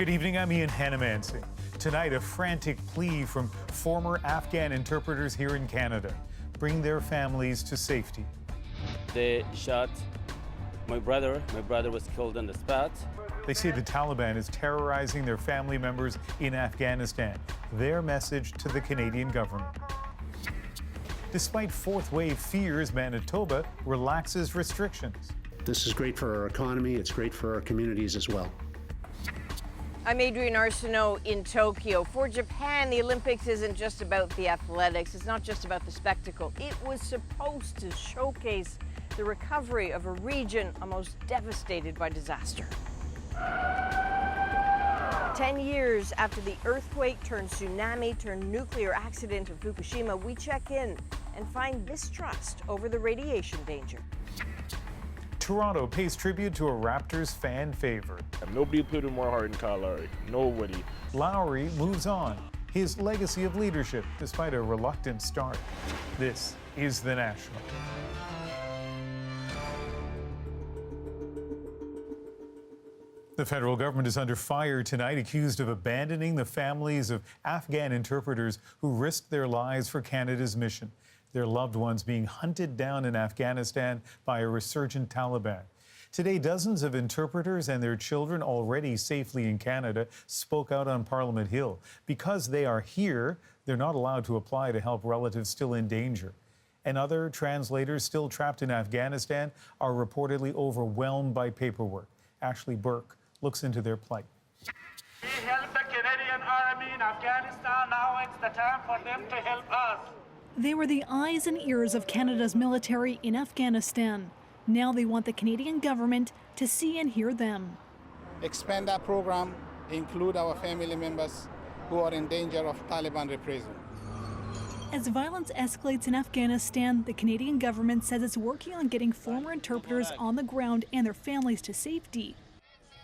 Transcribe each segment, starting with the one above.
Good evening, I'm Ian Hannemancy. Tonight, a frantic plea from former Afghan interpreters here in Canada. Bring their families to safety. They shot my brother. My brother was killed on the spot. They say the Taliban is terrorizing their family members in Afghanistan. Their message to the Canadian government. Despite fourth wave fears, Manitoba relaxes restrictions. This is great for our economy. It's great for our communities as well. I'm Adrienne Arsenault in Tokyo. For Japan, the Olympics isn't just about the athletics. It's not just about the spectacle. It was supposed to showcase the recovery of a region almost devastated by disaster. 10 years after the earthquake turned tsunami turned nuclear accident in Fukushima, we check in and find mistrust over the radiation danger. Toronto pays tribute to a Raptors fan favorite. Nobody put in more heart than Lowry. Nobody. Lowry moves on. His legacy of leadership, despite a reluctant start. This is The National. The federal government is under fire tonight, accused of abandoning the families of Afghan interpreters who risked their lives for Canada's mission. Their loved ones being hunted down in Afghanistan by a resurgent Taliban. Today, dozens of interpreters and their children already safely in Canada spoke out on Parliament Hill. Because they are here, they're not allowed to apply to help relatives still in danger. And other translators still trapped in Afghanistan are reportedly overwhelmed by paperwork. Ashley Burke looks into their plight. We help the Canadian Army in Afghanistan. Now it's the time for them to help us. They were the eyes and ears of Canada's military in Afghanistan. Now they want the Canadian government to see and hear them. Expand that program, include our family members who are in danger of Taliban reprisal. As violence escalates in Afghanistan, the Canadian government says it's working on getting former interpreters on the ground and their families to safety.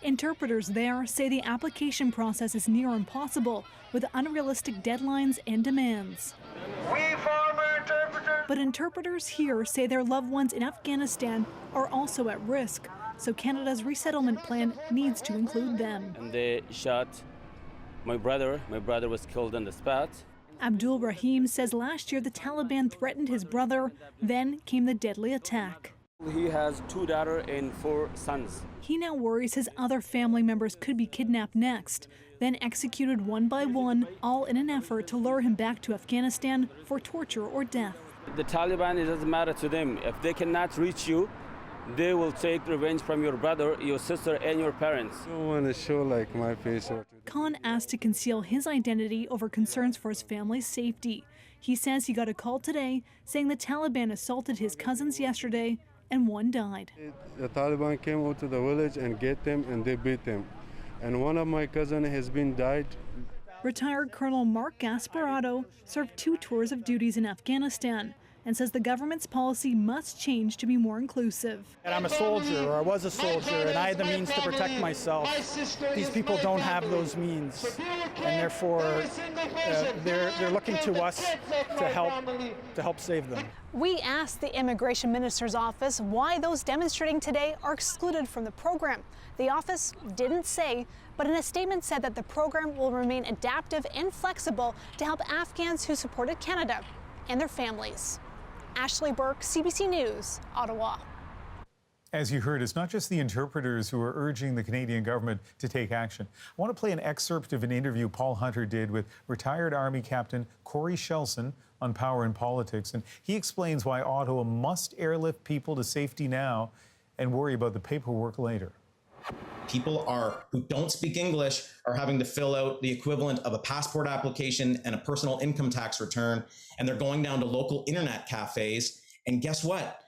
Interpreters there say the application process is near impossible, with unrealistic deadlines and demands. We former interpreters. But interpreters here say their loved ones in Afghanistan are also at risk, so Canada's resettlement plan needs to include them. And they shot my brother. My brother was killed on the spot. Abdul Rahim says last year the Taliban threatened his brother, then came the deadly attack. He has 2 daughters and 4 sons. He now worries his other family members could be kidnapped next, then executed one by one, all in an effort to lure him back to Afghanistan for torture or death. The Taliban, it doesn't matter to them. If they cannot reach you, they will take revenge from your brother, your sister, and your parents. I don't want to show like my face. Khan asked to conceal his identity over concerns for his family's safety. He says he got a call today saying the Taliban assaulted his cousins yesterday and one died. The Taliban came out to the village and get them and they beat them. And one of my cousins has been died. Retired Colonel Mark Gasparotto served 2 tours of duties in Afghanistan and says the government's policy must change to be more inclusive. And I'm a soldier, or I was a soldier, and I had the means to protect myself. These people don't have those means, and therefore they're looking to us to help save them. We asked the Immigration Minister's office why those demonstrating today are excluded from the program. The office didn't say, but in a statement said that the program will remain adaptive and flexible to help Afghans who supported Canada and their families. Ashley Burke, CBC News, Ottawa. As you heard, it's not just the interpreters who are urging the Canadian government to take action. I want to play an excerpt of an interview Paul Hunter did with retired Army Captain Corey Shelson on Power and Politics, and he explains why Ottawa must airlift people to safety now and worry about the paperwork later. People who don't speak English are having to fill out the equivalent of a passport application and a personal income tax return, and they're going down to local internet cafes. And guess what?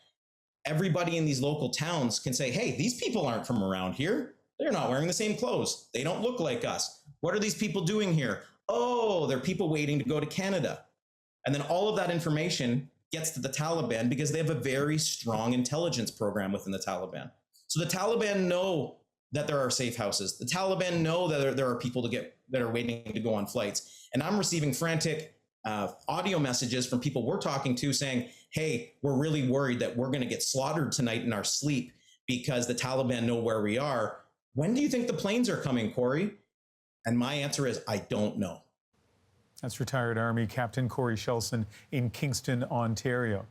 Everybody in these local towns can say, hey, these people aren't from around here. They're not wearing the same clothes. They don't look like us. What are these people doing here? Oh, they're people waiting to go to Canada. And then all of that information gets to the Taliban because they have a very strong intelligence program within the Taliban. So the Taliban know that there are safe houses. The Taliban know that there are people that are waiting to go on flights. And I'm receiving frantic audio messages from people we're talking to saying, hey, we're really worried that we're going to get slaughtered tonight in our sleep because the Taliban know where we are. When do you think the planes are coming, Corey? And my answer is, I don't know. That's retired Army Captain Corey Shelson in Kingston, Ontario.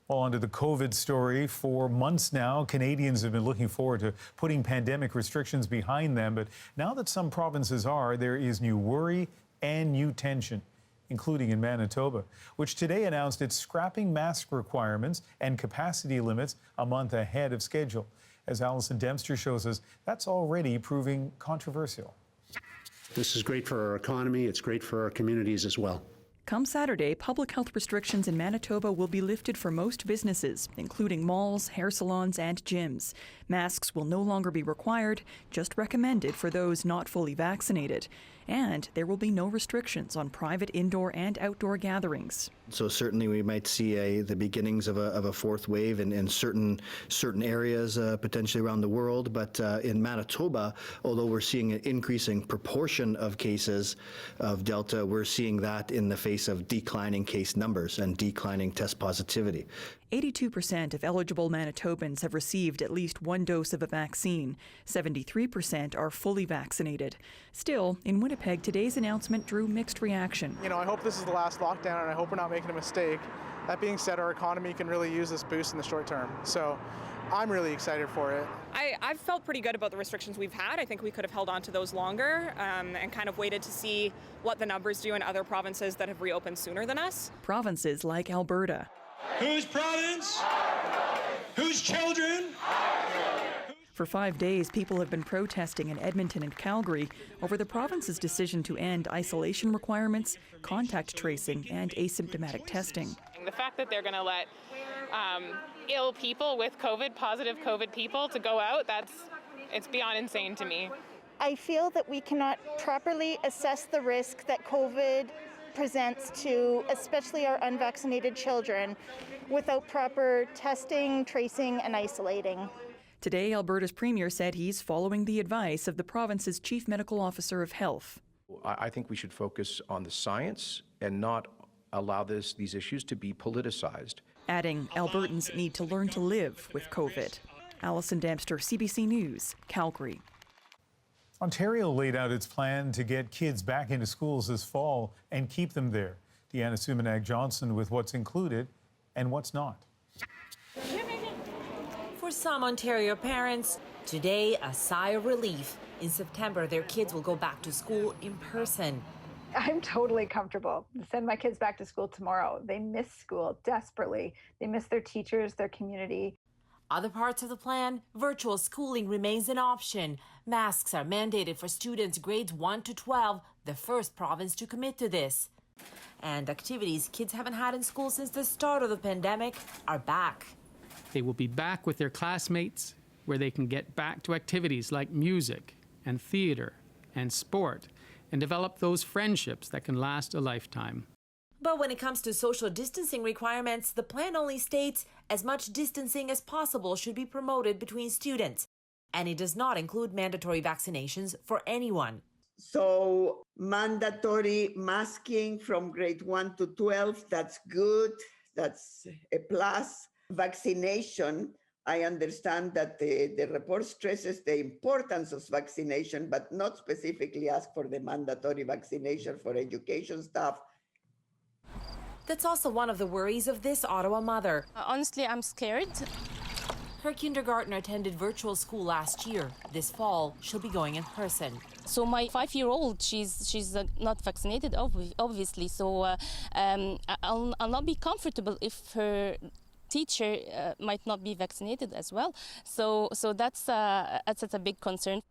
Well, on to the COVID story. For months now, Canadians have been looking forward to putting pandemic restrictions behind them. But now that some provinces are, there is new worry and new tension, including in Manitoba, which today announced it's scrapping mask requirements and capacity limits a month ahead of schedule. As Alison Dempster shows us, that's already proving controversial. This is great for our economy. It's great for our communities as well. Come Saturday, public health restrictions in Manitoba will be lifted for most businesses, including malls, hair salons, and gyms. Masks will no longer be required, just recommended for those not fully vaccinated. And there will be no restrictions on private indoor and outdoor gatherings. So certainly we might see the beginnings of a fourth wave in certain areas, potentially around the world. But in Manitoba, although we're seeing an increasing proportion of cases of Delta, we're seeing that in the face of declining case numbers and declining test positivity. 82% of eligible Manitobans have received at least one dose of a vaccine. 73% are fully vaccinated. Still, in Winnipeg, today's announcement drew mixed reaction. I hope this is the last lockdown, and I hope we're not making a mistake. That being said, our economy can really use this boost in the short term. So I'm really excited for it. I've felt pretty good about the restrictions we've had. I think we could have held on to those longer and kind of waited to see what the numbers do in other provinces that have reopened sooner than us. Provinces like Alberta. Whose province? Whose children? For 5 days, people have been protesting in Edmonton and Calgary over the province's decision to end isolation requirements, contact tracing, and asymptomatic testing. The fact that they're going to let ill people with positive COVID people to go out, it's beyond insane to me. I feel that we cannot properly assess the risk that COVID presents to especially our unvaccinated children without proper testing, tracing, and isolating. Today, Alberta's premier said he's following the advice of the province's chief medical officer of health. I think we should focus on the science and not allow these issues to be politicized. Adding, Albertans need to learn to live with COVID. Alison Dempster, CBC News, Calgary. Ontario laid out its plan to get kids back into schools this fall and keep them there. Deanna Sumanak-Johnson with what's included and what's not. For some Ontario parents, today a sigh of relief. In September, their kids will go back to school in person. I'm totally comfortable to send my kids back to school tomorrow. They miss school desperately. They miss their teachers, their community. Other parts of the plan, virtual schooling remains an option. Masks are mandated for students grades 1 to 12, the first province to commit to this. And activities kids haven't had in school since the start of the pandemic are back. They will be back with their classmates, where they can get back to activities like music and theater and sport and develop those friendships that can last a lifetime. But when it comes to social distancing requirements, the plan only states as much distancing as possible should be promoted between students. And it does not include mandatory vaccinations for anyone. So mandatory masking from grade 1 to 12, that's good. That's a plus. Vaccination, I understand that the report stresses the importance of vaccination, but not specifically ask for the mandatory vaccination for education staff. That's also one of the worries of this Ottawa mother. Honestly, I'm scared. Her kindergartner attended virtual school last year. This fall, she'll be going in person. So my 5-year-old, she's not vaccinated, obviously. So I'll not be comfortable if her teacher might not be vaccinated as well. So that's a big concern.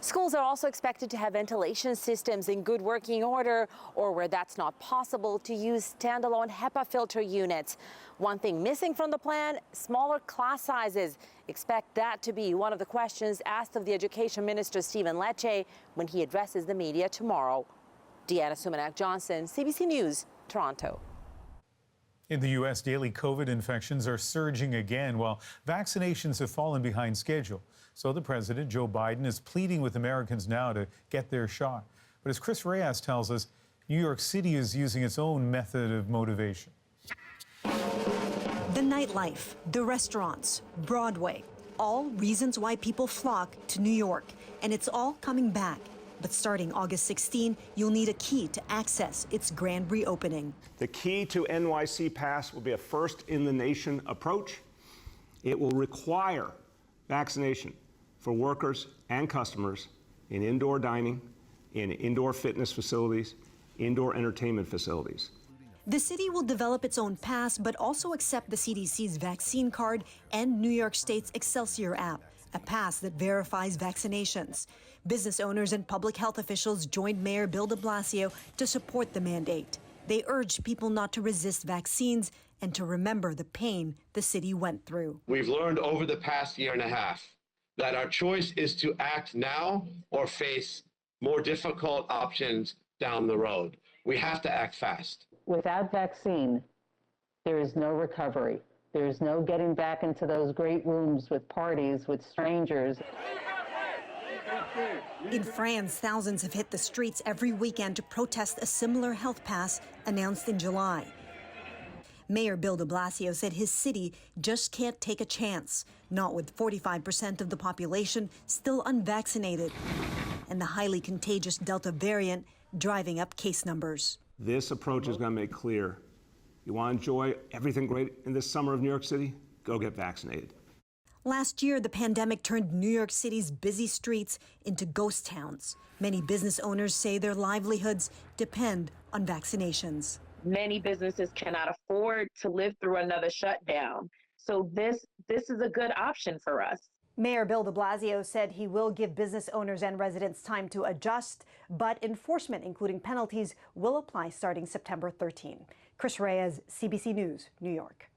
Schools are also expected to have ventilation systems in good working order, or where that's not possible, to use standalone HEPA filter units. One thing missing from the plan, smaller class sizes. Expect that to be one of the questions asked of the Education Minister, Stephen Lecce, when he addresses the media tomorrow. Deanna Sumanak-Johnson, CBC News, Toronto. In the U.S., daily COVID infections are surging again while vaccinations have fallen behind schedule. So the president, Joe Biden, is pleading with Americans now to get their shot. But as Chris Reyes tells us, New York City is using its own method of motivation. The nightlife, the restaurants, Broadway, all reasons why people flock to New York. And it's all coming back. But starting August 16, you'll need a key to access its grand reopening. The key to NYC Pass will be a first-in-the-nation approach. It will require vaccination for workers and customers in indoor dining, in indoor fitness facilities, indoor entertainment facilities. The city will develop its own pass, but also accept the CDC's vaccine card and New York State's Excelsior app, a pass that verifies vaccinations. Business owners and public health officials joined Mayor Bill de Blasio to support the mandate. They urged people not to resist vaccines and to remember the pain the city went through. We've learned over the past year and a half that our choice is to act now or face more difficult options down the road. We have to act fast. Without vaccine, there is no recovery. There is no getting back into those great rooms with parties with strangers. In France, thousands have hit the streets every weekend to protest a similar health pass announced in July. Mayor Bill de Blasio said his city just can't take a chance, not with 45% of the population still unvaccinated, and the highly contagious Delta variant driving up case numbers. This approach is going to make clear, you want to enjoy everything great in this summer of New York City? Go get vaccinated. Last year, the pandemic turned New York City's busy streets into ghost towns. Many business owners say their livelihoods depend on vaccinations. Many businesses cannot afford to live through another shutdown. So this is a good option for us. Mayor Bill de Blasio said he will give business owners and residents time to adjust, but enforcement, including penalties, will apply starting September 13. Chris Reyes, CBC News, New York.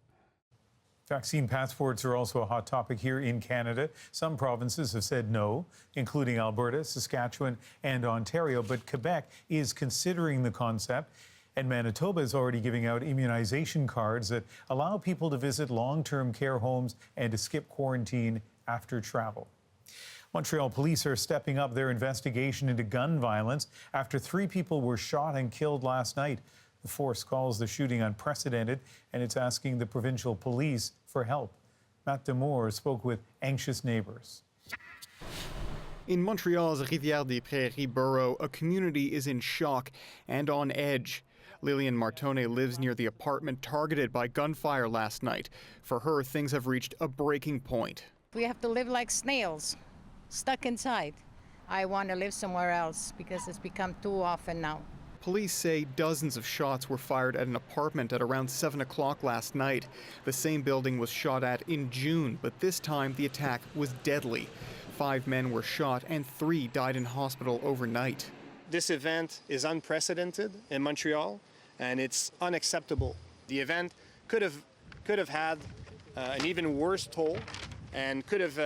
Vaccine passports are also a hot topic here in Canada. Some provinces have said no, including Alberta, Saskatchewan, and Ontario, but Quebec is considering the concept. And Manitoba is already giving out immunization cards that allow people to visit long-term care homes and to skip quarantine after travel. Montreal police are stepping up their investigation into gun violence after 3 people were shot and killed last night. The force calls the shooting unprecedented, and it's asking the provincial police for help. Matt Demore spoke with anxious neighbors. In Montreal's Rivière-des-Prairies borough, a community is in shock and on edge. Lillian Martone lives near the apartment targeted by gunfire last night. For her, things have reached a breaking point. We have to live like snails, stuck inside. I want to live somewhere else because it's become too often now. Police say dozens of shots were fired at an apartment at around 7 o'clock last night. The same building was shot at in June, but this time the attack was deadly. 5 men were shot and 3 died in hospital overnight. This event is unprecedented in Montreal, and it's unacceptable. The event could have had an even worse toll, and could have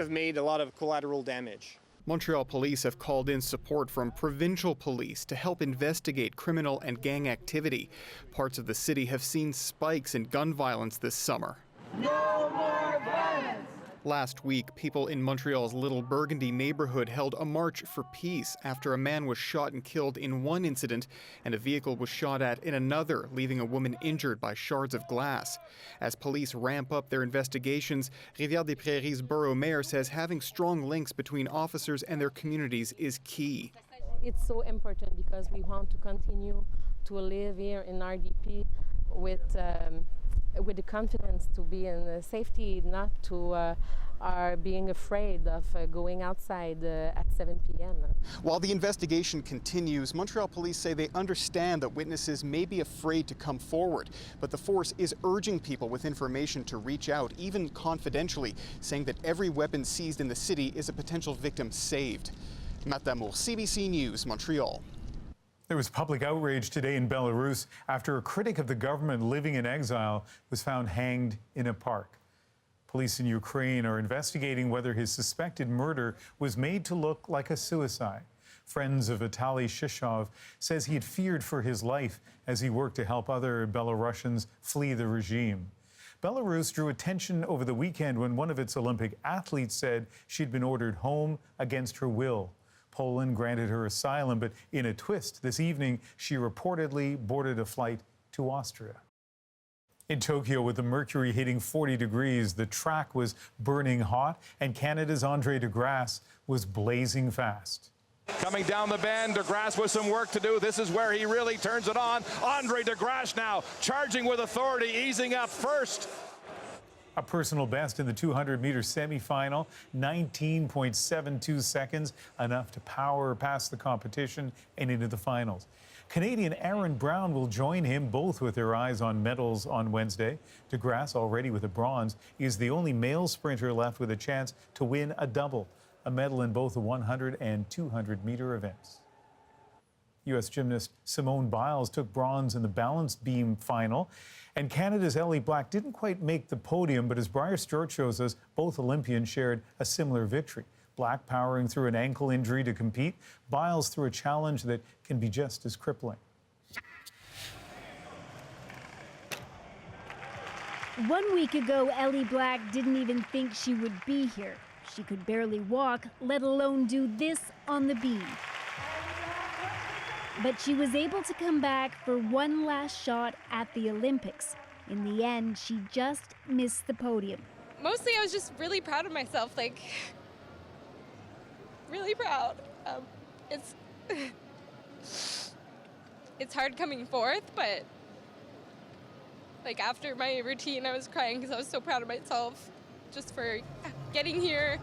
made a lot of collateral damage. Montreal police have called in support from provincial police to help investigate criminal and gang activity. Parts of the city have seen spikes in gun violence this summer. No more violence! Last week, people in Montreal's Little Burgundy neighborhood held a march for peace after a man was shot and killed in one incident and a vehicle was shot at in another, leaving a woman injured by shards of glass. As police ramp up their investigations, Rivière-des-Prairies borough mayor says having strong links between officers and their communities is key. It's so important because we want to continue to live here in RDP with the confidence to be in safety, not to are being afraid of going outside at 7 p.m. While the investigation continues, Montreal police say they understand that witnesses may be afraid to come forward, but the force is urging people with information to reach out, even confidentially, saying that every weapon seized in the city is a potential victim saved. Matt Damour, CBC News, Montreal. There was public outrage today in Belarus after a critic of the government living in exile was found hanged in a park. Police in Ukraine are investigating whether his suspected murder was made to look like a suicide. Friends of Vitaly Shishov says he had feared for his life as he worked to help other Belarusians flee the regime. Belarus drew attention over the weekend when one of its Olympic athletes said she'd been ordered home against her will. Poland granted her asylum, but in a twist this evening, she reportedly boarded a flight to Austria. In Tokyo, with the mercury hitting 40 degrees, the track was burning hot, and Canada's Andre de Grasse was blazing fast. Coming down the bend, de Grasse with some work to do. This is where he really turns it on. Andre de Grasse now charging with authority, easing up first. A personal best in the 200-meter semifinal, 19.72 seconds, enough to power past the competition and into the finals. Canadian Aaron Brown will join him, both with their eyes on medals on Wednesday. De Grasse, already with a bronze, is the only male sprinter left with a chance to win a double, a medal in both the 100 and 200-meter events. U.S. gymnast Simone Biles took bronze in the balance beam final, and Canada's Ellie Black didn't quite make the podium, but as Briar Stewart shows us, both Olympians shared a similar victory. Black powering through an ankle injury to compete, Biles through a challenge that can be just as crippling. 1 week ago, Ellie Black didn't even think she would be here. She could barely walk, let alone do this on the beam. But she was able to come back for one last shot at the Olympics. In the end, she just missed the podium. Mostly I was just really proud of myself, like, really proud. It's hard coming fourth, but like after my routine I was crying because I was so proud of myself just for getting here.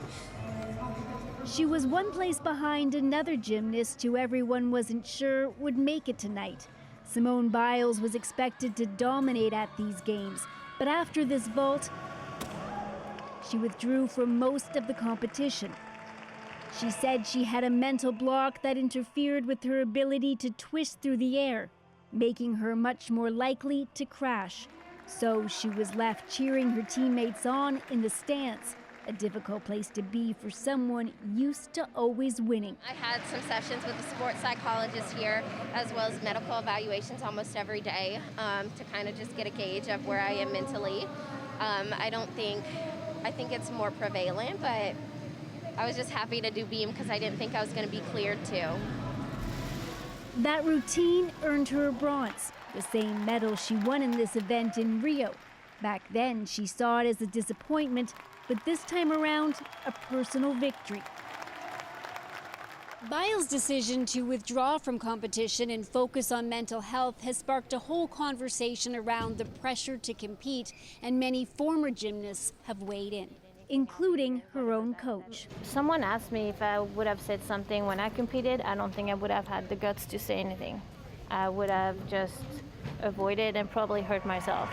She was one place behind another gymnast who everyone wasn't sure would make it tonight. Simone Biles was expected to dominate at these games, but after this vault, she withdrew from most of the competition. She said she had a mental block that interfered with her ability to twist through the air, making her much more likely to crash. So she was left cheering her teammates on in the stands, a difficult place to be for someone used to always winning. I had some sessions with the sports psychologist here, as well as medical evaluations almost every day to kind of just get a gauge of where I am mentally. I think it's more prevalent, but I was just happy to do beam because I didn't think I was going to be cleared too. That routine earned her a bronze, the same medal she won in this event in Rio. Back then, she saw it as a disappointment, but this time around, a personal victory. Biles' decision to withdraw from competition and focus on mental health has sparked a whole conversation around the pressure to compete, and many former gymnasts have weighed in, including her own coach. Someone asked me if I would have said something when I competed. I don't think I would have had the guts to say anything. I would have just avoided and probably hurt myself.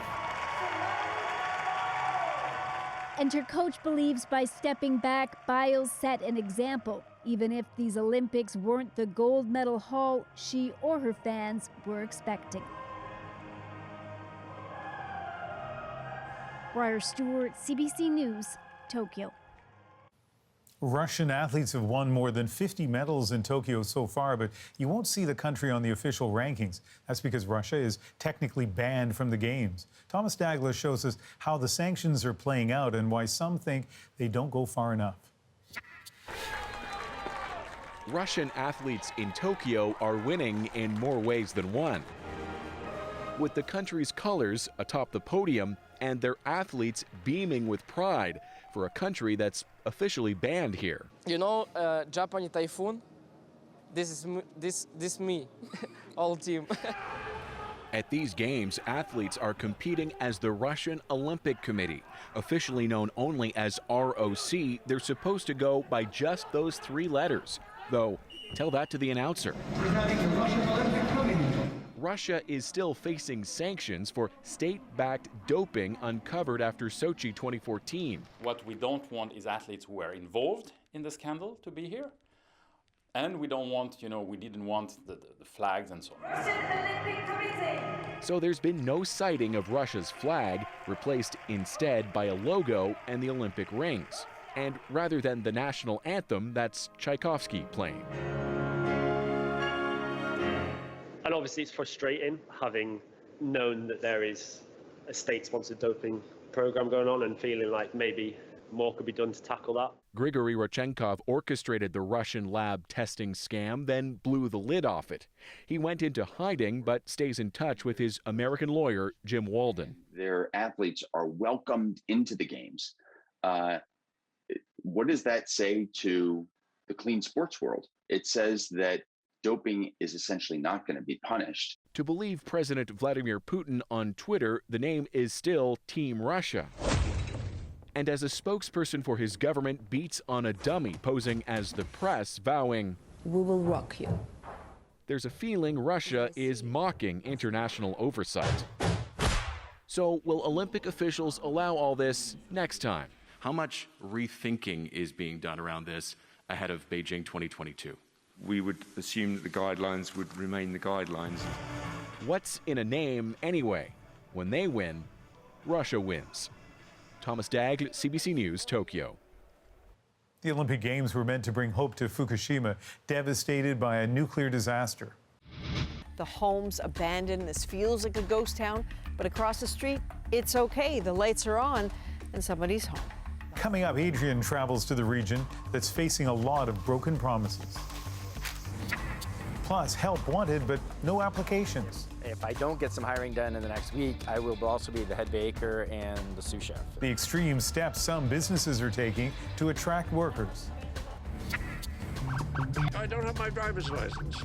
And her coach believes by stepping back, Biles set an example, even if these Olympics weren't the gold medal haul she or her fans were expecting. Briar Stewart, CBC News, Tokyo. Russian athletes have won more than 50 medals in Tokyo so far, but you won't see the country on the official rankings. That's because Russia is technically banned from the Games. Thomas Douglas shows us how the sanctions are playing out and why some think they don't go far enough. Russian athletes in Tokyo are winning in more ways than one. With the country's colors atop the podium and their athletes beaming with pride for a country that's officially banned here. You know, Japan Typhoon, this is me, all team. At these games, athletes are competing as the Russian Olympic Committee. Officially known only as ROC, they're supposed to go by just those three letters. Though, tell that to the announcer. Russia is still facing sanctions for state-backed doping uncovered after Sochi 2014. What we don't want is athletes who were involved in the scandal to be here. And we don't want, we didn't want the flags and so on. Russian Olympic Committee. So there's been no sighting of Russia's flag, replaced instead by a logo and the Olympic rings. And rather than the national anthem, that's Tchaikovsky playing. And obviously it's frustrating having known that there is a state-sponsored doping program going on and feeling like maybe more could be done to tackle that. Grigory Rodchenkov orchestrated the Russian lab testing scam, then blew the lid off it. He went into hiding, but stays in touch with his American lawyer, Jim Walden. Their athletes are welcomed into the games. What does that say to the clean sports world? It says that doping is essentially not going to be punished. To believe President Vladimir Putin on Twitter, the name is still Team Russia. And as a spokesperson for his government beats on a dummy posing as the press, vowing, "We will rock you." There's a feeling Russia is mocking international oversight. So will Olympic officials allow all this next time? How much rethinking is being done around this ahead of Beijing 2022? We would assume that the guidelines would remain the guidelines. What's in a name anyway? When they win, Russia wins. Thomas Daigle, CBC News, Tokyo. The Olympic Games were meant to bring hope to Fukushima, devastated by a nuclear disaster. The homes abandoned. This feels like a ghost town, but across the street, it's okay. The lights are on and somebody's home. Coming up, Adrian travels to the region that's facing a lot of broken promises. Plus, help wanted, but no applications. If I don't get some hiring done in the next week, I will also be the head baker and the sous chef. The extreme steps some businesses are taking to attract workers. I don't have my driver's license.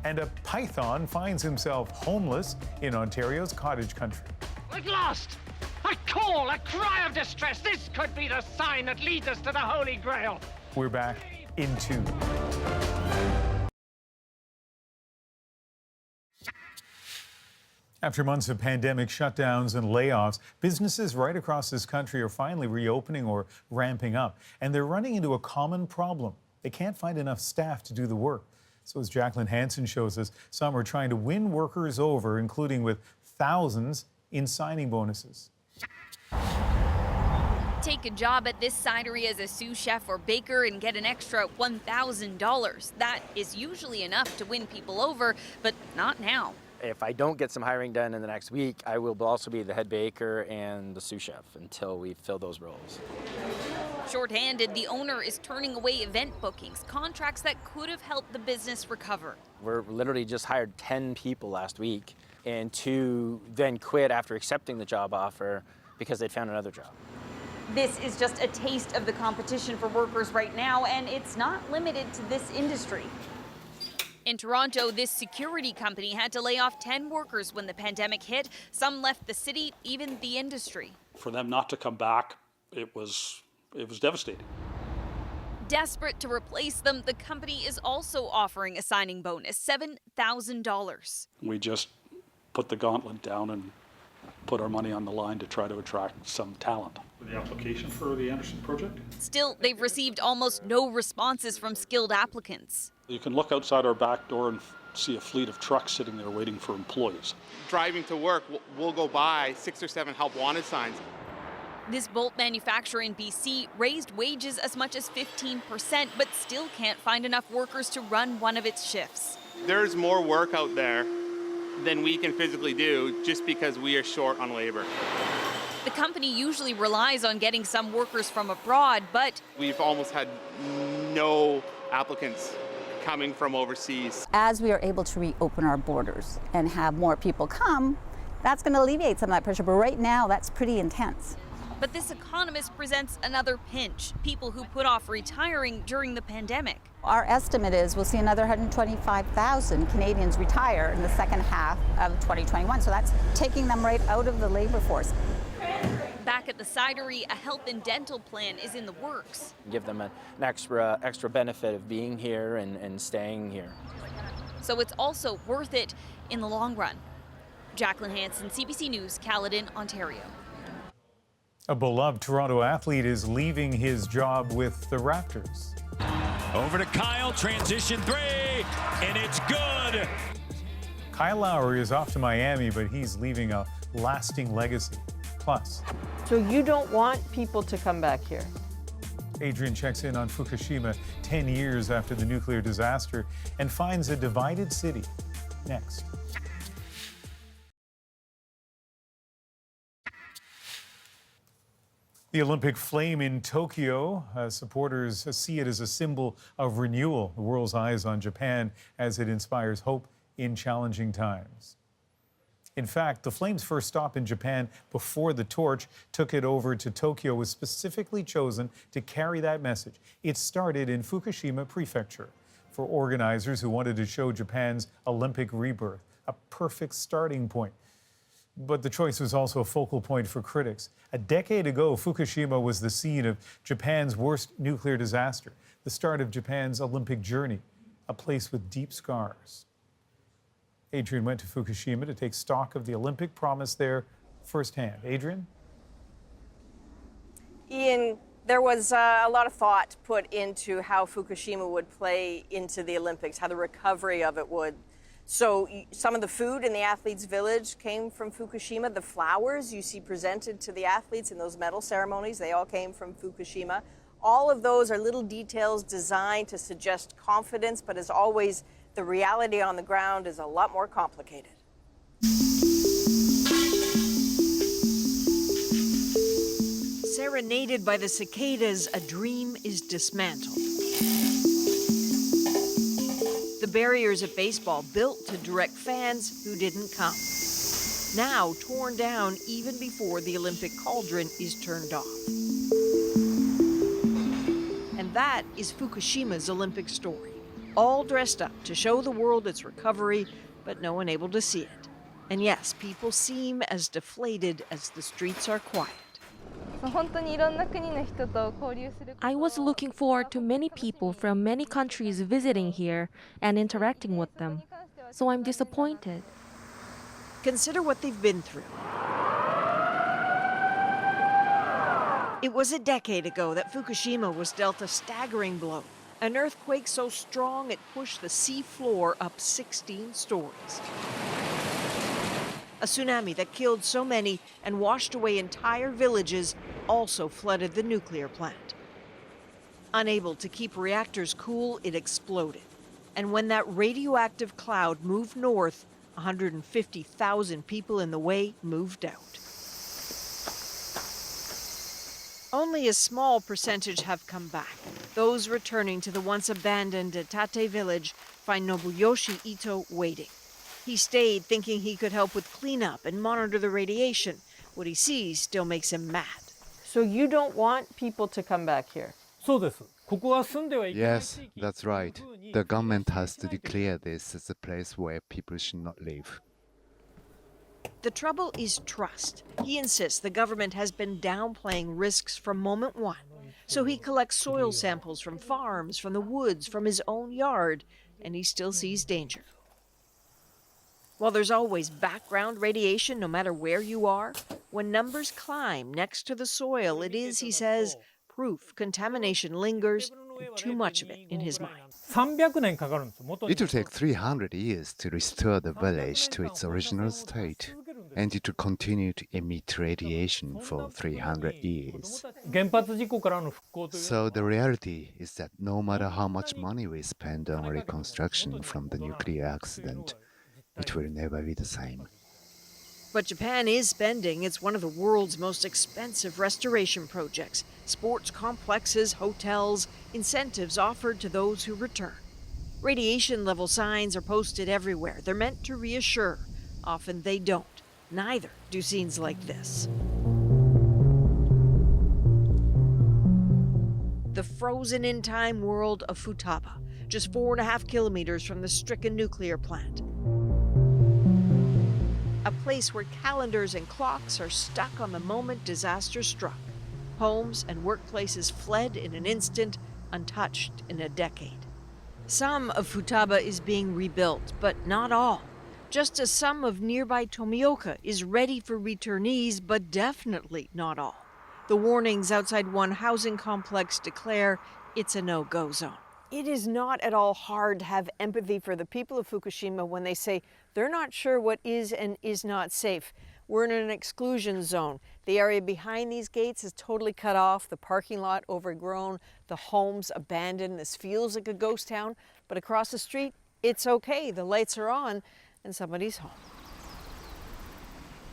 And a python finds himself homeless in Ontario's cottage country. At last! A call, a cry of distress! This could be the sign that leads us to the Holy Grail! We're back in 2. After months of pandemic shutdowns and layoffs, businesses right across this country are finally reopening or ramping up. And they're running into a common problem. They can't find enough staff to do the work. So as Jacqueline Hansen shows us, some are trying to win workers over, including with thousands in signing bonuses. Take a job at this cidery as a sous chef or baker and get an extra $1,000. That is usually enough to win people over, but not now. If I don't get some hiring done in the next week, I will also be the head baker and the sous chef until we fill those roles. Short-handed, the owner is turning away event bookings, contracts that could have helped the business recover. We're literally just hired 10 people last week, and 2 then quit after accepting the job offer because they'd found another job. This is just a taste of the competition for workers right now, and it's not limited to this industry. In Toronto, this security company had to lay off 10 workers when the pandemic hit. Some left the city, even the industry. For them not to come back, it was devastating. Desperate to replace them, the company is also offering a signing bonus, $7,000. We just put the gauntlet down and put our money on the line to try to attract some talent. The application for the Anderson project? Still, they've received almost no responses from skilled applicants. You can look outside our back door and see a fleet of trucks sitting there waiting for employees. Driving to work, we'll go by 6 or 7 help wanted signs. This bolt manufacturer in BC raised wages as much as 15%, but still can't find enough workers to run one of its shifts. There's more work out there than we can physically do just because we are short on labor. The company usually relies on getting some workers from abroad, but we've almost had no applicants coming from overseas. As we are able to reopen our borders and have more people come, that's going to alleviate some of that pressure, but right now that's pretty intense. But this economist presents another pinch, people who put off retiring during the pandemic. Our estimate is we'll see another 125,000 Canadians retire in the second half of 2021, so that's taking them right out of the labor force. Back at the cidery, a health and dental plan is in the works. Give them an extra benefit of being here and staying here. So it's also worth it in the long run. Jacqueline Hansen, CBC News, Caledon, Ontario. A beloved Toronto athlete is leaving his job with the Raptors. Over to Kyle, transition 3, and it's good. Kyle Lowry is off to Miami, but he's leaving a lasting legacy. Plus, so you don't want people to come back here? Adrian checks in on Fukushima 10 years after the nuclear disaster and finds a divided city. Next. The The Olympic flame in Tokyo, supporters see it as a symbol of renewal. The world's eyes on Japan as it inspires hope in challenging times. In fact, the flame's first stop in Japan before the torch took it over to Tokyo was specifically chosen to carry that message. It started in Fukushima Prefecture for organizers who wanted to show Japan's Olympic rebirth, a perfect starting point. But the choice was also a focal point for critics. A decade ago, Fukushima was the scene of Japan's worst nuclear disaster, the start of Japan's Olympic journey, a place with deep scars. Adrian went to Fukushima to take stock of the Olympic promise there firsthand. Adrian? Ian, there was a lot of thought put into how Fukushima would play into the Olympics, how the recovery of it would. So some of the food in the athletes' village came from Fukushima. The flowers you see presented to the athletes in those medal ceremonies, they all came from Fukushima. All of those are little details designed to suggest confidence, but as always, the reality on the ground is a lot more complicated. Serenaded by the cicadas, a dream is dismantled. The barriers at baseball built to direct fans who didn't come. Now torn down even before the Olympic cauldron is turned off. And that is Fukushima's Olympic story, all dressed up to show the world its recovery, but no one able to see it. And yes, people seem as deflated as the streets are quiet. I was looking forward to many people from many countries visiting here and interacting with them, so I'm disappointed. Consider what they've been through. It was a decade ago that Fukushima was dealt a staggering blow. An earthquake so strong it pushed the sea floor up 16 stories. A tsunami that killed so many and washed away entire villages also flooded the nuclear plant. Unable to keep reactors cool, it exploded. And when that radioactive cloud moved north, 150,000 people in the way moved out. Only a small percentage have come back. Those returning to the once abandoned Tate village find Nobuyoshi Ito waiting. He stayed thinking he could help with cleanup and monitor the radiation. What he sees still makes him mad. So you don't want people to come back here? Yes, that's right. The government has to declare this as a place where people should not live. The trouble is trust. He insists the government has been downplaying risks from moment one. So he collects soil samples from farms, from the woods, from his own yard, and he still sees danger. While there's always background radiation no matter where you are, when numbers climb next to the soil, it is, he says, proof contamination lingers, and too much of it in his mind. It will take 300 years to restore the village to its original state, and it will continue to emit radiation for 300 years. So the reality is that no matter how much money we spend on reconstruction from the nuclear accident, it will never be the same. But Japan is spending. It's one of the world's most expensive restoration projects. Sports complexes, hotels, incentives offered to those who return. Radiation level signs are posted everywhere. They're meant to reassure. Often they don't. Neither do scenes like this. The frozen-in-time world of Futaba, just 4.5 kilometers from the stricken nuclear plant. A place where calendars and clocks are stuck on the moment disaster struck. Homes and workplaces fled in an instant, untouched in a decade. Some of Futaba is being rebuilt, but not all. Just as some of nearby Tomioka is ready for returnees, but definitely not all. The warnings outside one housing complex declare it's a no-go zone. It is not at all hard to have empathy for the people of Fukushima when they say they're not sure what is and is not safe. We're in an exclusion zone. The area behind these gates is totally cut off, the parking lot overgrown, the homes abandoned. This feels like a ghost town, but across the street, it's okay. The lights are on and somebody's home.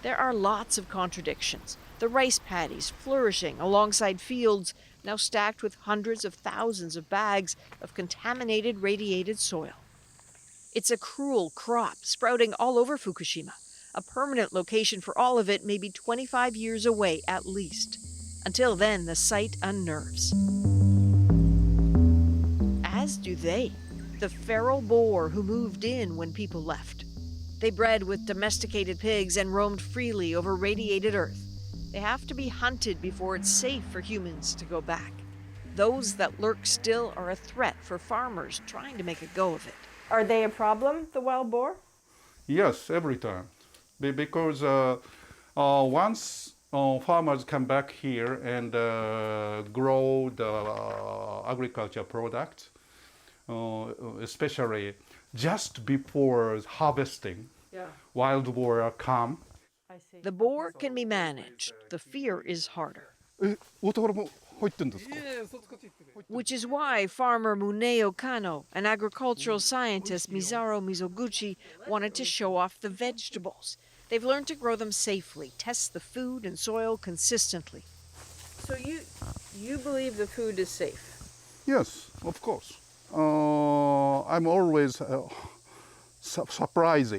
There are lots of contradictions. The rice paddies flourishing alongside fields now stacked with hundreds of thousands of bags of contaminated radiated soil. It's a cruel crop sprouting all over Fukushima. A permanent location for all of it may be 25 years away at least. Until then, the site unnerves. As do they, the feral boar who moved in when people left. They bred with domesticated pigs and roamed freely over radiated earth. They have to be hunted before it's safe for humans to go back. Those that lurk still are a threat for farmers trying to make a go of it. Are they a problem, the wild boar? Yes, every time. Because once farmers come back here and grow the agriculture products, especially just before harvesting, wild boar come. The boar can be managed. The fear is harder. Which is why farmer Muneo Kano and agricultural scientist Mizaru Mizoguchi wanted to show off the vegetables. They've learned to grow them safely, test the food and soil consistently. So you believe the food is safe? Yes, of course. I'm always surprised.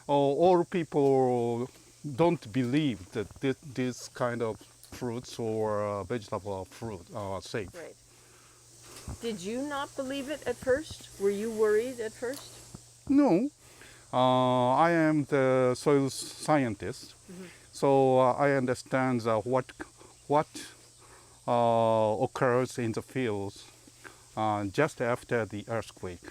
All people don't believe that this kind of fruits or vegetable fruit are safe. Right. Did you not believe it at first? Were you worried at first? No. I am the soil scientist, so I understand what occurs in the fields just after the earthquake.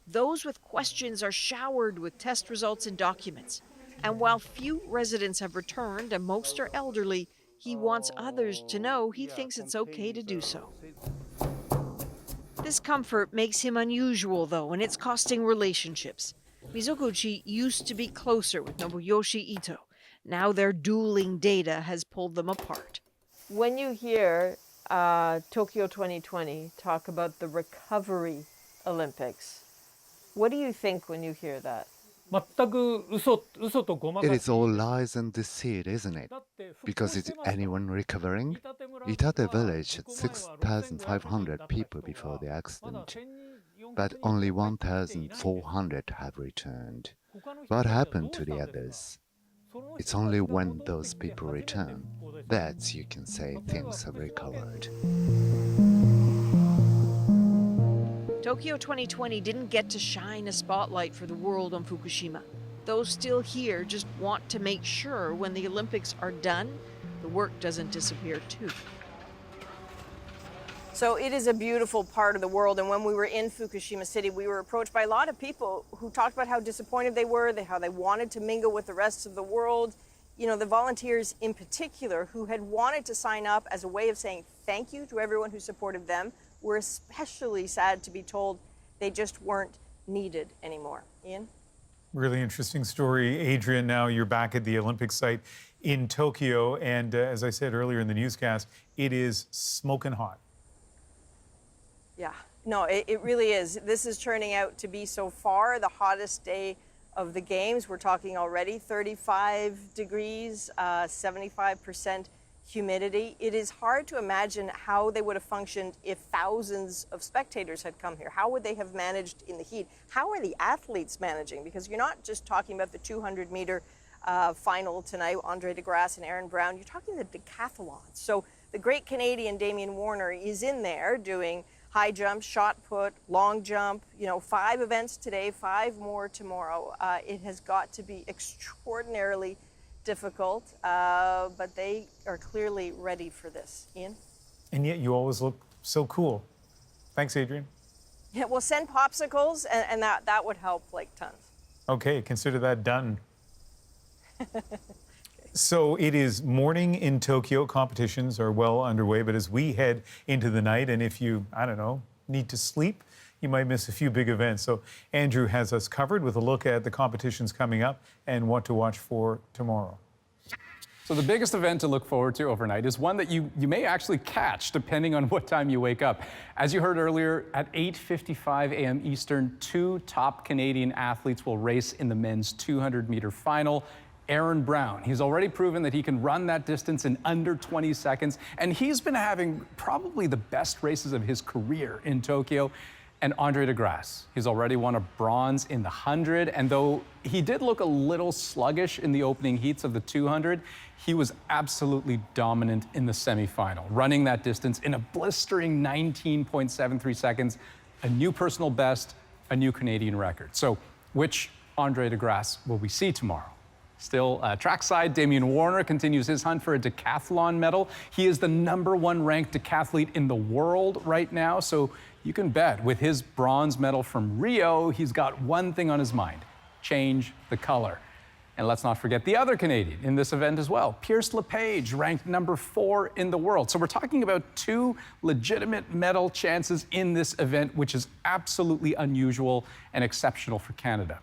Those with questions are showered with test results and documents. And while few residents have returned and most are elderly, he wants others to know he thinks it's okay to do so. This comfort makes him unusual, though, and it's costing relationships. Mizoguchi used to be closer with Nobuyoshi Ito. Now their dueling data has pulled them apart. When you hear Tokyo 2020 talk about the recovery Olympics, what do you think when you hear that? It is all lies and deceit, isn't it? Because is anyone recovering? Itate village had 6,500 people before the accident, but only 1,400 have returned. What happened to the others? It's only when those people return that you can say things have recovered. Tokyo 2020 didn't get to shine a spotlight for the world on Fukushima. Those still here just want to make sure when the Olympics are done, the work doesn't disappear too. So it is a beautiful part of the world, and when we were in Fukushima City, we were approached by a lot of people who talked about how disappointed they were, how they wanted to mingle with the rest of the world. You know, the volunteers in particular who had wanted to sign up as a way of saying thank you to everyone who supported them were especially sad to be told they just weren't needed anymore. Ian? Really interesting story. Adrian, now you're back at the Olympic site in Tokyo, and as I said earlier in the newscast, it is smoking hot. Yeah, no, it really is. This is turning out to be so far the hottest day of the Games. We're talking already 35 degrees, 75% humidity. It is hard to imagine how they would have functioned if thousands of spectators had come here. How would they have managed in the heat? How are the athletes managing? Because you're not just talking about the 200-meter final tonight, Andre de Grasse and Aaron Brown. You're talking the decathlon. So the great Canadian Damien Warner is in there doing high jump, shot put, long jump, 5 events today, 5 more tomorrow. It has got to be extraordinarily difficult, but they are clearly ready for this. Ian? And yet you always look so cool. Thanks, Adrian. Yeah, we'll send popsicles, and that would help like tons. Okay, consider that done. So it is morning in Tokyo. Competitions are well underway, but as we head into the night, and if you, need to sleep, you might miss a few big events. So Andrew has us covered with a look at the competitions coming up and what to watch for tomorrow. So the biggest event to look forward to overnight is one that you may actually catch depending on what time you wake up. As you heard earlier, at 8:55 a.m. Eastern, 2 top Canadian athletes will race in the men's 200-meter final. Aaron Brown. He's already proven that he can run that distance in under 20 seconds, and he's been having probably the best races of his career in Tokyo. And Andre de Grasse, he's already won a bronze in the 100, and though he did look a little sluggish in the opening heats of the 200, he was absolutely dominant in the semifinal, running that distance in a blistering 19.73 seconds, a new personal best, a new Canadian record. So which Andre de Grasse will we see tomorrow? Still, trackside, Damian Warner continues his hunt for a decathlon medal. He is the #1 ranked decathlete in the world right now, so you can bet with his bronze medal from Rio, he's got one thing on his mind: change the color. And let's not forget the other Canadian in this event as well, Pierce LePage, ranked #4 in the world. So we're talking about 2 legitimate medal chances in this event, which is absolutely unusual and exceptional for Canada.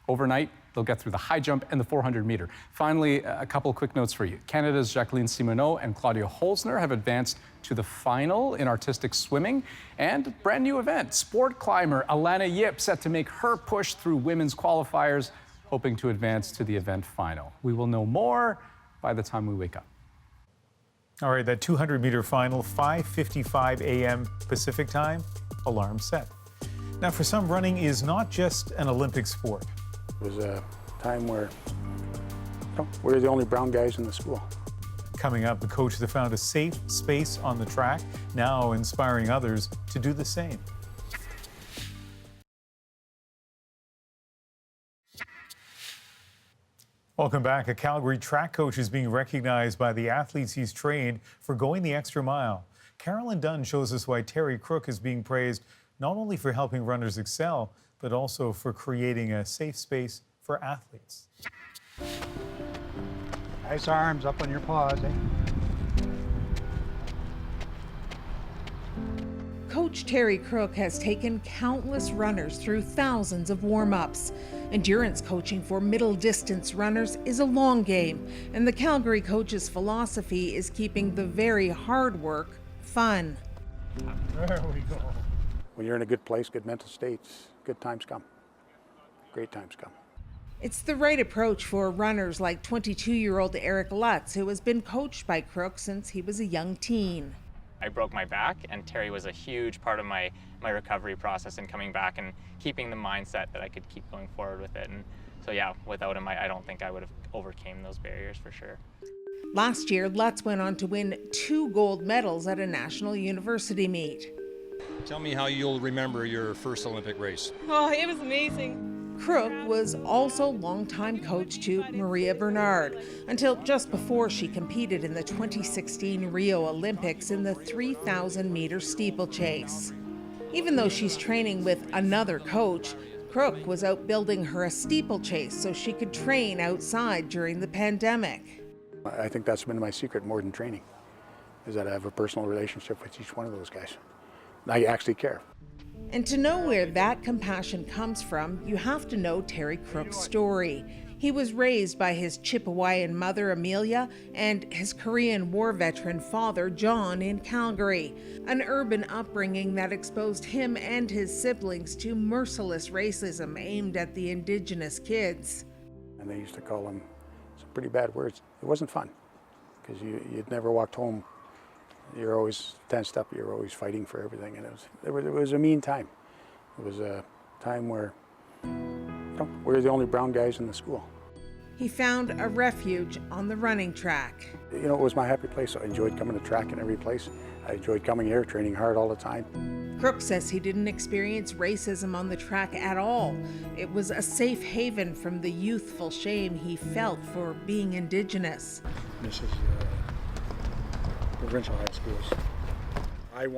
Overnight, they'll get through the high jump and the 400 meter. Finally, a couple of quick notes for you. Canada's Jacqueline Simoneau and Claudia Holzner have advanced to the final in artistic swimming. And brand new event, sport climber Alana Yip set to make her push through women's qualifiers, hoping to advance to the event final. We will know more by the time we wake up. All right, that 200 meter final, 5:55 a.m. Pacific time, alarm set. Now, for some, running is not just an Olympic sport. It was a time where we're the only brown guys in the school. Coming up, the coach that found a safe space on the track, now inspiring others to do the same. Welcome back. A Calgary track coach is being recognized by the athletes he's trained for going the extra mile. Carolyn Dunn shows us why Terry Crook is being praised not only for helping runners excel, but also for creating a safe space for athletes. Nice arms up on your paws, eh? Coach Terry Crook has taken countless runners through thousands of warm-ups. Endurance coaching for middle-distance runners is a long game, and the Calgary coach's philosophy is keeping the very hard work fun. There we go. When you're in a good place, good mental states, good times come. Great times come. It's the right approach for runners like 22-year-old Eric Lutz, who has been coached by Crook since he was a young teen. I broke my back, and Terry was a huge part of my recovery process and coming back and keeping the mindset that I could keep going forward with it. And so yeah, without him, I don't think I would have overcame those barriers for sure. Last year, Lutz went on to win 2 gold medals at a national university meet. Tell me how you'll remember your first Olympic race. Oh, it was amazing. Crook was also longtime coach to Maria Bernard until just before she competed in the 2016 Rio Olympics in the 3,000-meter steeplechase. Even though she's training with another coach, Crook was out building her a steeplechase so she could train outside during the pandemic. I think that's been my secret more than training, is that I have a personal relationship with each one of those guys. I actually care. And to know where that compassion comes from, you have to know Terry Crook's story. He was raised by his Chippewayan mother, Amelia, and his Korean War veteran father, John, in Calgary. An urban upbringing that exposed him and his siblings to merciless racism aimed at the Indigenous kids. And they used to call them some pretty bad words. It wasn't fun, because you'd never walked home. You're always tensed up, you're always fighting for everything, and it was a mean time. It was a time where we're the only brown guys in the school. He found a refuge on the running track. You know, it was my happy place. I enjoyed coming to track in every place. I enjoyed coming here, training hard all the time. Crook says he didn't experience racism on the track at all. It was a safe haven from the youthful shame he felt for being Indigenous. This is provincial high schools.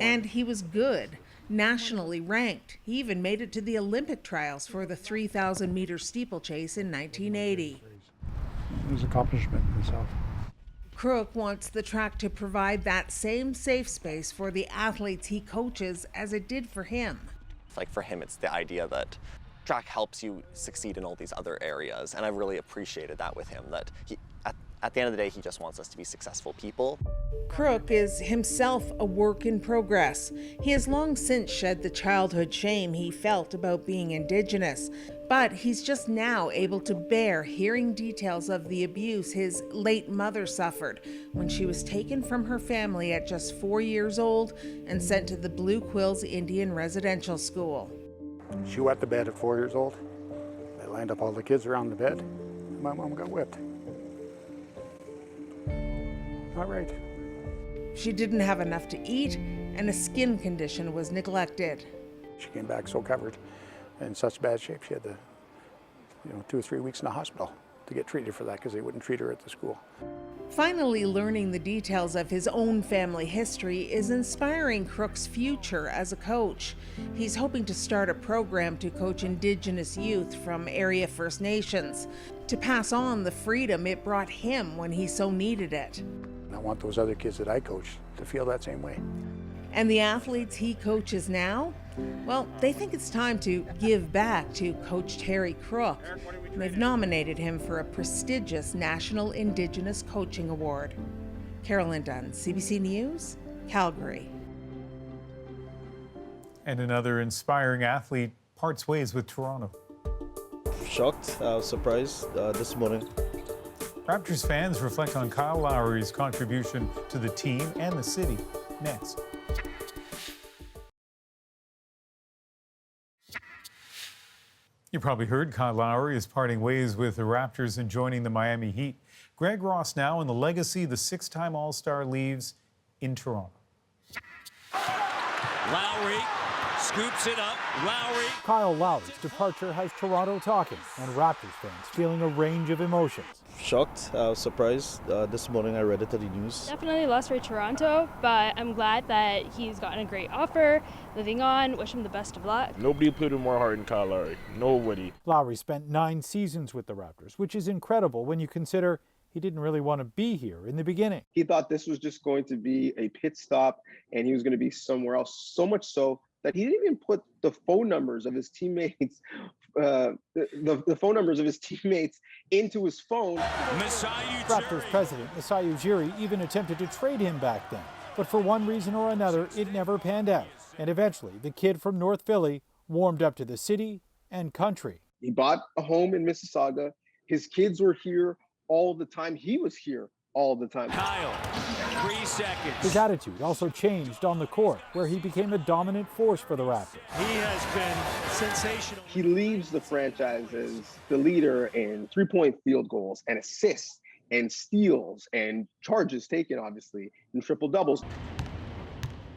And he was good, nationally ranked. He even made it to the Olympic trials for the 3,000-meter steeplechase in 1980. It was an accomplishment in itself. Crook wants the track to provide that same safe space for the athletes he coaches as it did for him. Like for him, it's the idea that track helps you succeed in all these other areas, and I really appreciated that with him, that at the end of the day, he just wants us to be successful people. Crook is himself a work in progress. He has long since shed the childhood shame he felt about being Indigenous, But he's just now able to bear hearing details of the abuse his late mother suffered when she was taken from her family at just 4 years old and sent to the Blue Quills Indian Residential School. She wet the bed at 4 years old. They lined up all the kids around the bed. My mom got whipped. Not right. She didn't have enough to eat, and a skin condition was neglected. She came back so covered, in such bad shape, she had to, 2 or 3 weeks in the hospital to get treated for that because they wouldn't treat her at the school. Finally learning the details of his own family history is inspiring Crook's future as a coach. He's hoping to start a program to coach Indigenous youth from area First Nations, to pass on the freedom it brought him when he so needed it. I want those other kids that I coach to feel that same way. And the athletes he coaches now? Well, they think it's time to give back to Coach Terry Crook. They've nominated him for a prestigious National Indigenous Coaching Award. Carolyn Dunn, CBC News, Calgary. And another inspiring athlete parts ways with Toronto. Shocked, surprised this morning. Raptors fans reflect on Kyle Lowry's contribution to the team and the city next. You probably heard Kyle Lowry is parting ways with the Raptors and joining the Miami Heat. Greg Ross now, and the legacy the six-time All-Star leaves in Toronto. Lowry scoops it up. Lowry. Kyle Lowry's departure has Toronto talking and Raptors fans feeling a range of emotions. Shocked, surprised. This morning I read it to the news. Definitely lost for Toronto, but I'm glad that he's gotten a great offer. Moving on, wish him the best of luck. Nobody put in more heart in Kyle Lowry. Nobody. Lowry spent 9 seasons with the Raptors, which is incredible when you consider he didn't really want to be here in the beginning. He thought this was just going to be a pit stop and he was going to be somewhere else, so much so that he didn't even put the phone numbers of his teammates the phone numbers of his teammates into his phone. Raptors president Masai Ujiri even attempted to trade him back then, but for one reason or another, it never panned out. And eventually, the kid from North Philly warmed up to the city and country. He bought a home in Mississauga. His kids were here all the time. He was here all the time. Kyle, 3 seconds. His attitude also changed on the court, where he became a dominant force for the Raptors. He has been sensational. He leaves the franchise as the leader in three-point field goals and assists and steals and charges taken, obviously, and triple doubles.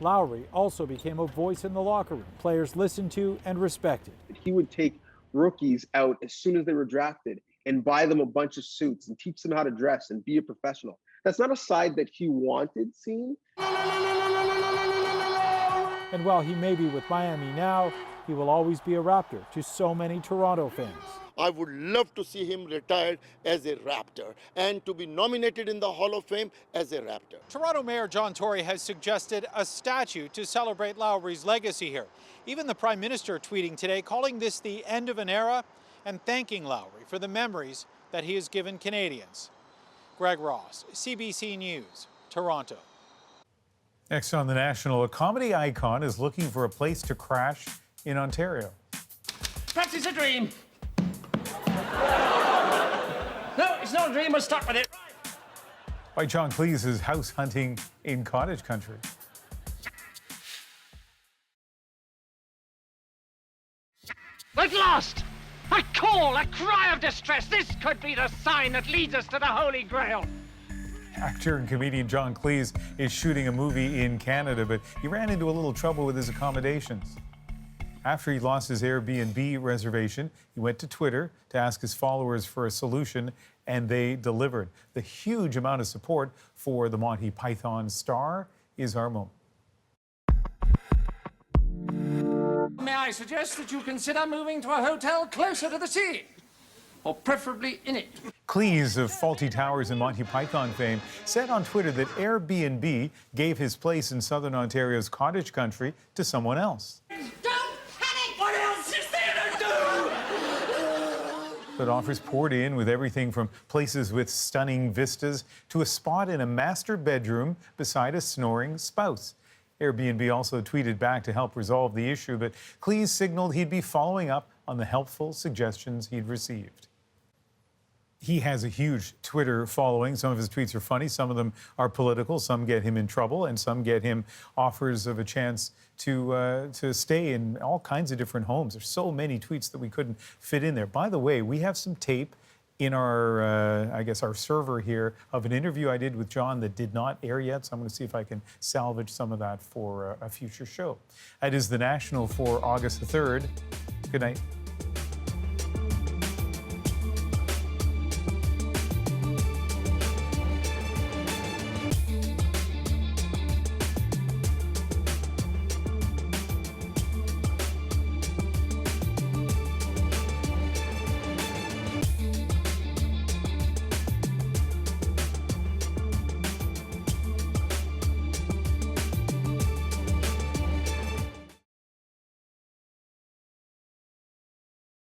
Lowry also became a voice in the locker room players listened to and respected. He would take rookies out as soon as they were drafted and buy them a bunch of suits and teach them how to dress and be a professional. That's not a side that he wanted seen. And while he may be with Miami now, he will always be a Raptor to so many Toronto fans. I would love to see him retired as a Raptor and to be nominated in the Hall of Fame as a Raptor. Toronto Mayor John Tory has suggested a statue to celebrate Lowry's legacy here. Even the Prime Minister tweeting today, calling this the end of an era and thanking Lowry for the memories that he has given Canadians. Greg Ross, CBC News, Toronto. Next on The National, a comedy icon is looking for a place to crash in Ontario. Perhaps it's a dream. No, it's not a dream. We'll start with it. By John Cleese is house hunting in cottage country. At last! A call, a cry of distress. This could be the sign that leads us to the Holy Grail. Actor and comedian John Cleese is shooting a movie in Canada, but he ran into a little trouble with his accommodations. After he lost his Airbnb reservation, he went to Twitter to ask his followers for a solution, and they delivered. The huge amount of support for the Monty Python star is our moment. May I suggest that you consider moving to a hotel closer to the sea, or preferably in it? Cleese of Faulty Towers and Monty Python fame said on Twitter that Airbnb gave his place in southern Ontario's cottage country to someone else. Don't panic! What else is there to do? But offers poured in with everything from places with stunning vistas to a spot in a master bedroom beside a snoring spouse. Airbnb also tweeted back to help resolve the issue, but Cleese signaled he'd be following up on the helpful suggestions he'd received. He has a huge Twitter following. Some of his tweets are funny, some of them are political, some get him in trouble, and some get him offers of a chance to stay in all kinds of different homes. There's so many tweets that we couldn't fit in there. By the way, we have some tape in our, I guess, our server here of an interview I did with John that did not air yet, so I'm going to see if I can salvage some of that for a future show. That is The National for August the 3rd. Good night.